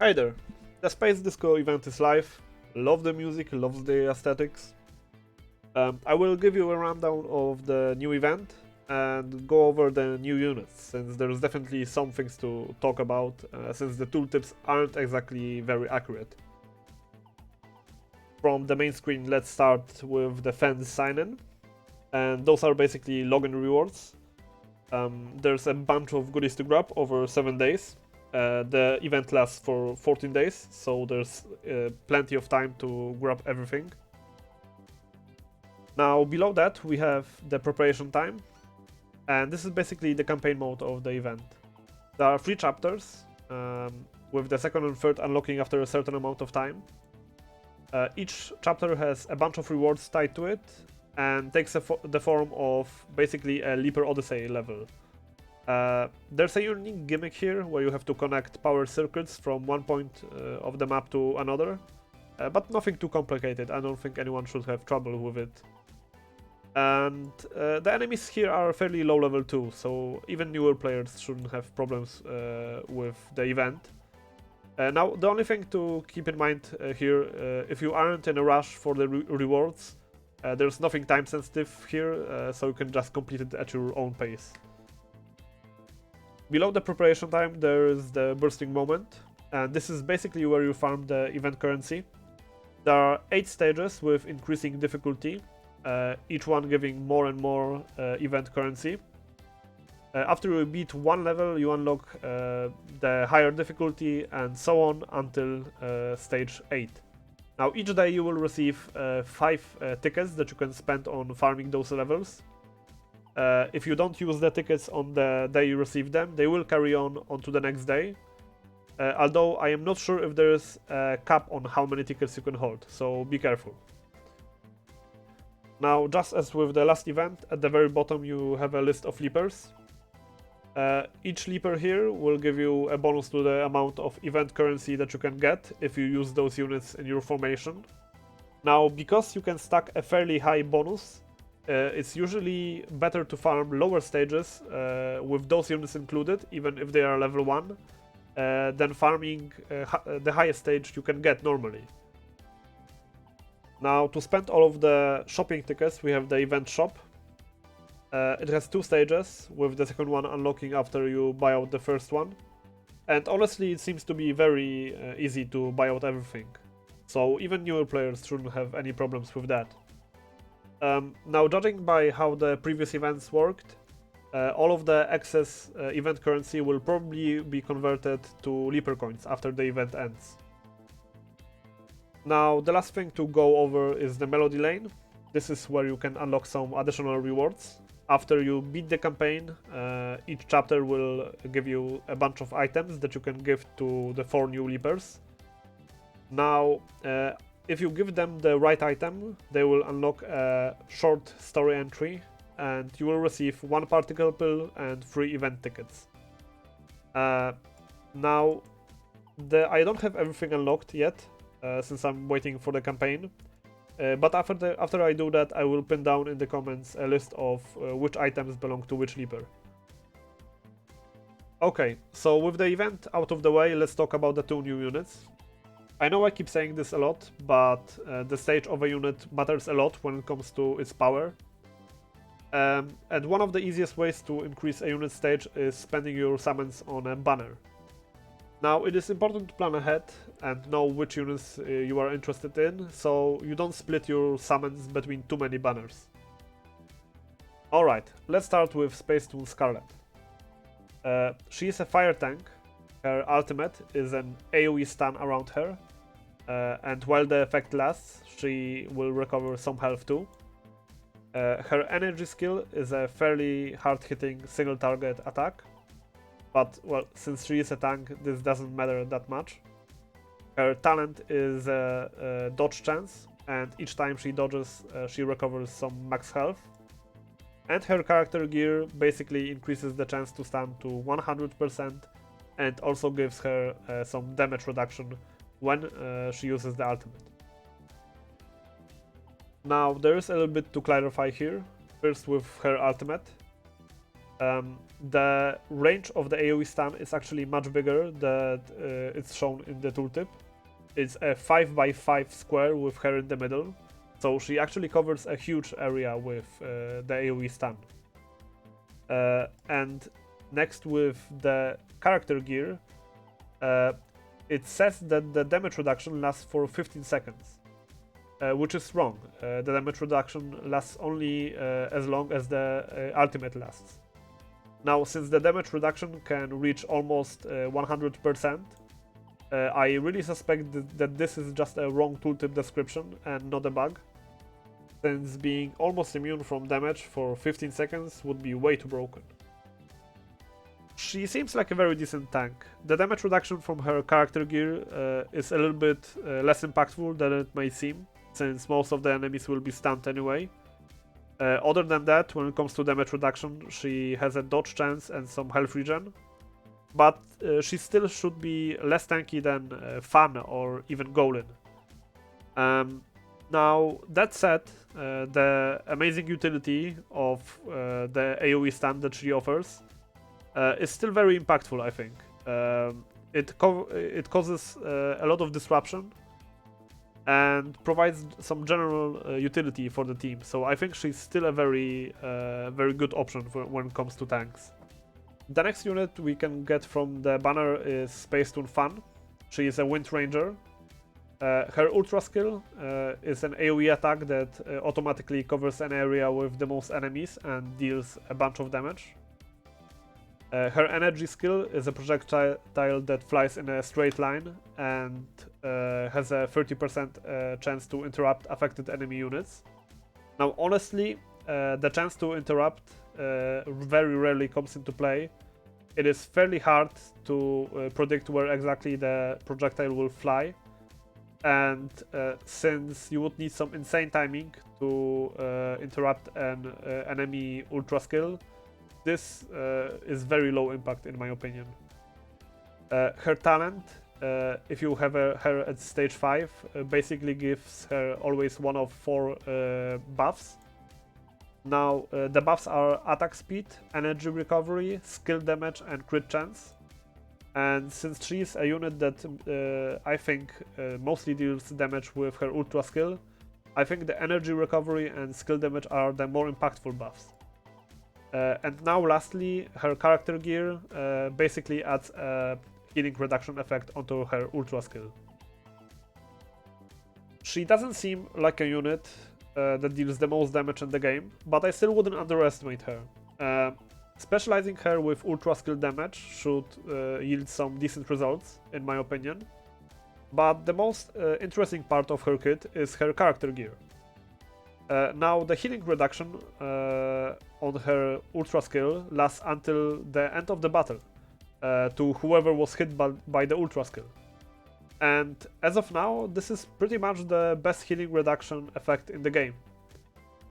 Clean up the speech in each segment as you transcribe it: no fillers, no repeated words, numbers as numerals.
Hi there, the Space Disco event is live. Love the music, love the aesthetics. I will give you a rundown of the new event and go over the new units, since there's definitely some things to talk about, since the tooltips aren't exactly very accurate. From the main screen, let's start with the fans sign-in, and those are basically login rewards. There's a bunch of goodies to grab over 7 days. The event lasts for 14 days, so there's plenty of time to grab everything. Now below that we have the preparation time, and this is basically the campaign mode of the event. There are 3 chapters, with the second and third unlocking after a certain amount of time. Each chapter has a bunch of rewards tied to it, and takes the form of basically a Leaper Odyssey level. There's a unique gimmick here where you have to connect power circuits from one point of the map to another, but nothing too complicated. I don't think anyone should have trouble with it. And the enemies here are fairly low level too, so even newer players shouldn't have problems with the event. Now, the only thing to keep in mind here, if you aren't in a rush for the rewards, there's nothing time sensitive here, so you can just complete it at your own pace. Below the preparation time there is the bursting moment, and this is basically where you farm the event currency. There are 8 stages with increasing difficulty, each one giving more and more event currency. After you beat one level you unlock the higher difficulty, and so on until stage 8. Now each day you will receive 5 tickets that you can spend on farming those levels. If you don't use the tickets on the day you receive them, they will carry on onto the next day. Although I am not sure if there is a cap on how many tickets you can hold, so be careful. Now, just as with the last event, at the very bottom you have a list of leapers. Each leaper here will give you a bonus to the amount of event currency that you can get if you use those units in your formation. Now, because you can stack a fairly high bonus, it's usually better to farm lower stages with those units included, even if they are level 1, than farming the highest stage you can get normally. Now, to spend all of the shopping tickets, we have the event shop. It has 2 stages, with the second one unlocking after you buy out the first one. And honestly, it seems to be very easy to buy out everything. So even newer players shouldn't have any problems with that. Now, judging by how the previous events worked, all of the excess event currency will probably be converted to Leaper coins after the event ends. Now, the last thing to go over is the Melody Lane. This is where you can unlock some additional rewards. After you beat the campaign, each chapter will give you a bunch of items that you can give to the 4 new Leapers. Now, if you give them the right item, they will unlock a short story entry, and you will receive 1 particle pill and 3 event tickets. Now, I don't have everything unlocked yet, since I'm waiting for the campaign. But after I do that, I will pin down in the comments a list of which items belong to which Leaper. Okay, so with the event out of the way, let's talk about the 2 new units. I know I keep saying this a lot, but the stage of a unit matters a lot when it comes to its power. And one of the easiest ways to increase a unit stage is spending your summons on a banner. Now, it is important to plan ahead and know which units you are interested in, so you don't split your summons between too many banners. Alright, let's start with Space Tool Scarlet. She is a fire tank. Her ultimate is an AoE stun around her, and while the effect lasts, she will recover some health too. Her energy skill is a fairly hard-hitting single target attack, but well, since she is a tank, this doesn't matter that much. Her talent is a dodge chance, and each time she dodges, she recovers some max health. And her character gear basically increases the chance to stun to 100%, and also gives her some damage reduction when she uses the ultimate. Now, there is a little bit to clarify here. First with her ultimate. The range of the AoE stun is actually much bigger than it's shown in the tooltip. It's a 5x5 square with her in the middle, so she actually covers a huge area with the AoE stun. And next with the character gear, it says that the damage reduction lasts for 15 seconds, which is wrong. The damage reduction lasts only as long as the ultimate lasts. Now, since the damage reduction can reach almost 100%, I really suspect that this is just a wrong tooltip description and not a bug, since being almost immune from damage for 15 seconds would be way too broken. She seems like a very decent tank. The damage reduction from her character gear is a little bit less impactful than it may seem, since most of the enemies will be stunned anyway. Other than that, when it comes to damage reduction, she has a dodge chance and some health regen, but she still should be less tanky than Fan or even Golin. Now, that said, the amazing utility of the AoE stun that she offers is still very impactful, I think. It causes a lot of disruption and provides some general utility for the team, so I think she's still a very good option when it comes to tanks. The next unit we can get from the banner is Space Toon Fan. She is a Wind Ranger. Her Ultra skill is an AoE attack that automatically covers an area with the most enemies and deals a bunch of damage. Her energy skill is a projectile that flies in a straight line and has a 30% chance to interrupt affected enemy units. Now, honestly, the chance to interrupt very rarely comes into play. It is fairly hard to predict where exactly the projectile will fly, and since you would need some insane timing to interrupt an enemy ultra skill, this is very low impact in my opinion. Her talent, if you have her at stage 5, basically gives her always one of 4 buffs. Now, the buffs are attack speed, energy recovery, skill damage and crit chance. And since she's a unit that I think mostly deals damage with her ultra skill, I think the energy recovery and skill damage are the more impactful buffs. And now lastly, her character gear basically adds a healing reduction effect onto her ultra skill. She doesn't seem like a unit that deals the most damage in the game, but I still wouldn't underestimate her. Specializing her with ultra skill damage should yield some decent results, in my opinion. But the most interesting part of her kit is her character gear. Now, the healing reduction on her ultra skill lasts until the end of the battle, to whoever was hit by the ultra skill. And as of now, this is pretty much the best healing reduction effect in the game.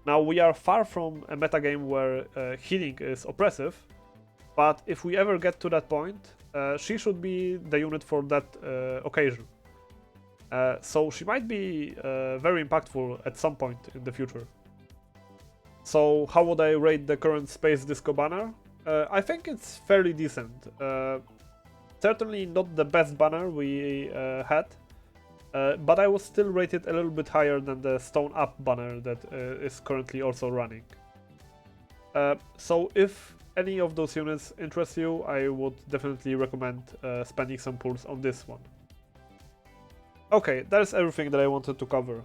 Now, we are far from a metagame where healing is oppressive, but if we ever get to that point, she should be the unit for that occasion. So she might be very impactful at some point in the future. So how would I rate the current Space Disco banner? I think it's fairly decent. Certainly not the best banner we had, but I would still rate it a little bit higher than the Stone Up banner that is currently also running. So if any of those units interest you, I would definitely recommend spending some pulls on this one. Okay, that is everything that I wanted to cover.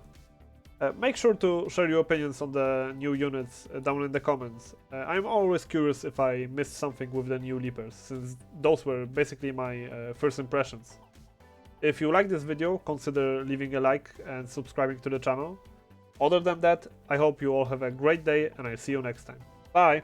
Make sure to share your opinions on the new units down in the comments. I'm always curious if I missed something with the new Leapers, since those were basically my first impressions. If you like this video, consider leaving a like and subscribing to the channel. Other than that, I hope you all have a great day and I'll see you next time. Bye!